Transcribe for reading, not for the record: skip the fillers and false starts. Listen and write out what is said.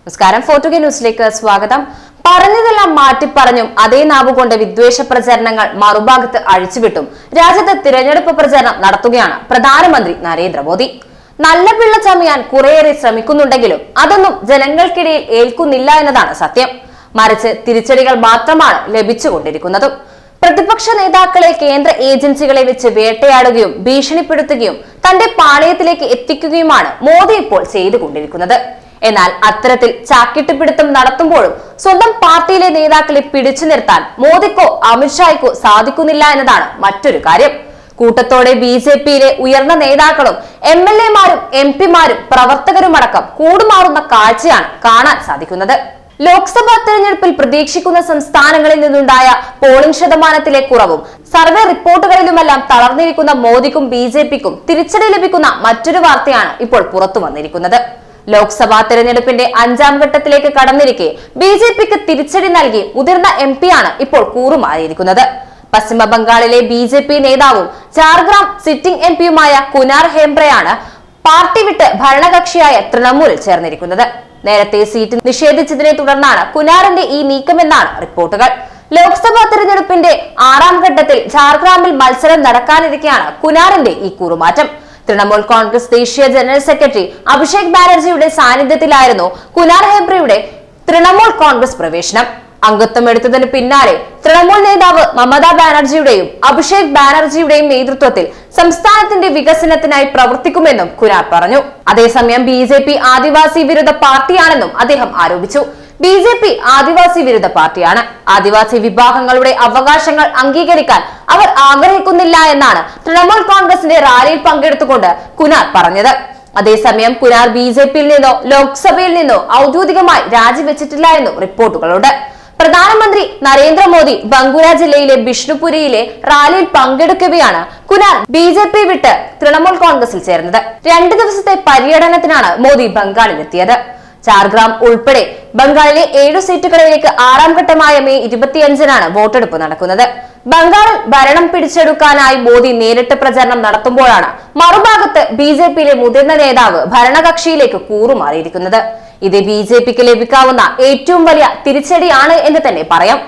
നമസ്കാരം. ഫോർട്ടുഗേ ന്യൂസിലേക്ക് സ്വാഗതം. പറഞ്ഞതെല്ലാം മാറ്റിപ്പറഞ്ഞും അതേ നാവുകൊണ്ട് വിദ്വേഷ പ്രചരണങ്ങൾ മറുഭാഗത്ത് അഴിച്ചുവിട്ടും രാജ്യത്ത് തിരഞ്ഞെടുപ്പ് പ്രചരണം നടത്തുകയാണ് പ്രധാനമന്ത്രി നരേന്ദ്രമോദി. നല്ല പിള്ള ചമയാൻ കുറേയേറെ ശ്രമിക്കുന്നുണ്ടെങ്കിലും അതൊന്നും ജനങ്ങൾക്കിടയിൽ ഏൽക്കുന്നില്ല എന്നതാണ് സത്യം. മറിച്ച് തിരിച്ചടികൾ മാത്രമാണ് ലഭിച്ചുകൊണ്ടിരിക്കുന്നത്. പ്രതിപക്ഷ നേതാക്കളെ കേന്ദ്ര ഏജൻസികളെ വെച്ച് വേട്ടയാടുകയും ഭീഷണിപ്പെടുത്തുകയും തന്റെ പാളയത്തിലേക്ക് എത്തിക്കുകയുമാണ് മോദി ഇപ്പോൾ ചെയ്തുകൊണ്ടിരിക്കുന്നത്. എന്നാൽ അത്തരത്തിൽ ചാക്കിട്ടുപിടുത്തം നടത്തുമ്പോഴും സ്വന്തം പാർട്ടിയിലെ നേതാക്കളെ പിടിച്ചു നിർത്താൻ മോദിക്കോ അമിത്ഷായ്ക്കോ സാധിക്കുന്നില്ല എന്നതാണ് മറ്റൊരു കാര്യം. കൂട്ടത്തോടെ ബി.ജെ.പിയിലെ ഉയർന്ന നേതാക്കളും എം.എൽ.എമാരും എം.പിമാരും പ്രവർത്തകരുമടക്കം കൂടുമാറുന്ന കാഴ്ചയാണ് കാണാൻ സാധിക്കുന്നത്. ലോക്സഭാ തെരഞ്ഞെടുപ്പിൽ പ്രതീക്ഷിക്കുന്ന സംസ്ഥാനങ്ങളിൽ നിന്നുണ്ടായ പോളിംഗ് ശതമാനത്തിലെ കുറവും സർവേ റിപ്പോർട്ടുകളിലുമെല്ലാം തളർന്നിരിക്കുന്ന മോദിക്കും ബി.ജെ.പിക്കും തിരിച്ചടി ലഭിക്കുന്ന മറ്റൊരു വാർത്തയാണ് ഇപ്പോൾ പുറത്തു വന്നിരിക്കുന്നത്. ലോക്സഭാ തെരഞ്ഞെടുപ്പിന്റെ 5ാം ഘട്ടത്തിലേക്ക് കടന്നിരിക്കെ ബി.ജെ.പിക്ക് തിരിച്ചടി നൽകി മുതിർന്ന എം.പിയാണ് ഇപ്പോൾ കൂറുമാറിയിരിക്കുന്നത്. പശ്ചിമ ബംഗാളിലെ ബി.ജെ.പി നേതാവും ജാർഗ്രാം സിറ്റിംഗ് എം.പിയുമായ കുനാർ ഹെംബ്രയാണ് പാർട്ടി വിട്ട് ഭരണകക്ഷിയായ തൃണമൂലിൽ ചേർന്നിരിക്കുന്നത്. നേരത്തെ സീറ്റ് നിഷേധിച്ചതിനെ തുടർന്നാണ് കുനാറിന്റെ ഈ നീക്കമെന്നാണ് റിപ്പോർട്ടുകൾ. ലോക്സഭാ തെരഞ്ഞെടുപ്പിന്റെ 6ാം ഘട്ടത്തിൽ ജാർഗ്രാമിൽ മത്സരം നടക്കാനിരിക്കെയാണ് കുനാറിന്റെ ഈ കൂറുമാറ്റം. തൃണമൂൽ കോൺഗ്രസ് ദേശീയ ജനറൽ സെക്രട്ടറി അഭിഷേക് ബാനർജിയുടെ സാന്നിധ്യത്തിലായിരുന്നു കുനാർ ഹെബ്രയുടെ തൃണമൂൽ കോൺഗ്രസ് പ്രവേശനം. അംഗത്വം എടുത്തതിന് പിന്നാലെ തൃണമൂൽ നേതാവ് മമതാ ബാനർജിയുടെയും അഭിഷേക് ബാനർജിയുടെയും നേതൃത്വത്തിൽ സംസ്ഥാനത്തിന്റെ വികസനത്തിനായി പ്രവർത്തിക്കുമെന്നും കുനാർ പറഞ്ഞു. അതേസമയം ബി.ജെ.പി ആദിവാസി വിരുദ്ധ പാർട്ടിയാണെന്നും അദ്ദേഹം ആരോപിച്ചു. ബി.ജെ.പി ആദിവാസി വിരുദ്ധ പാർട്ടിയാണ്. ആദിവാസി വിഭാഗങ്ങളുടെ അവകാശങ്ങൾ അംഗീകരിക്കാൻ അവർ ആഗ്രഹിക്കുന്നില്ല എന്നാണ് തൃണമൂൽ കോൺഗ്രസിന്റെ റാലിയിൽ പങ്കെടുത്തുകൊണ്ട് കുനാർ പറഞ്ഞത്. അതേസമയം കുനാർ ബി.ജെ.പിയിൽ നിന്നോ ലോക്സഭയിൽ നിന്നോ ഔദ്യോഗികമായി രാജിവെച്ചിട്ടില്ല എന്നും റിപ്പോർട്ടുകളുണ്ട്. പ്രധാനമന്ത്രി നരേന്ദ്രമോദി ബങ്കുര ജില്ലയിലെ ബിഷ്ണുപുരിയിലെ റാലിയിൽ പങ്കെടുക്കവെയാണ് കുനാർ ബി.ജെ.പി വിട്ട് തൃണമൂൽ കോൺഗ്രസിൽ ചേർന്നത്. 2 ദിവസത്തെ പര്യടനത്തിനാണ് മോദി ബംഗാളിലെത്തിയത്. ജാർഗ്രാം ഉൾപ്പെടെ ബംഗാളിലെ 7 സീറ്റുകളിലേക്ക് 6ാം ഘട്ടമായ മെയ് 25-നാണ് വോട്ടെടുപ്പ് നടക്കുന്നത്. ബംഗാളിൽ ഭരണം പിടിച്ചെടുക്കാനായി മോദി നേരിട്ട് പ്രചരണം നടത്തുമ്പോഴാണ് മറുഭാഗത്ത് ബി.ജെ.പിയിലെ മുതിർന്ന നേതാവ് ഭരണകക്ഷിയിലേക്ക് കൂറുമാറിയിരിക്കുന്നത്. ഇത് ബി.ജെ.പിക്ക് ലഭിക്കാവുന്ന ഏറ്റവും വലിയ തിരിച്ചടിയാണ് എന്ന് തന്നെ പറയാം.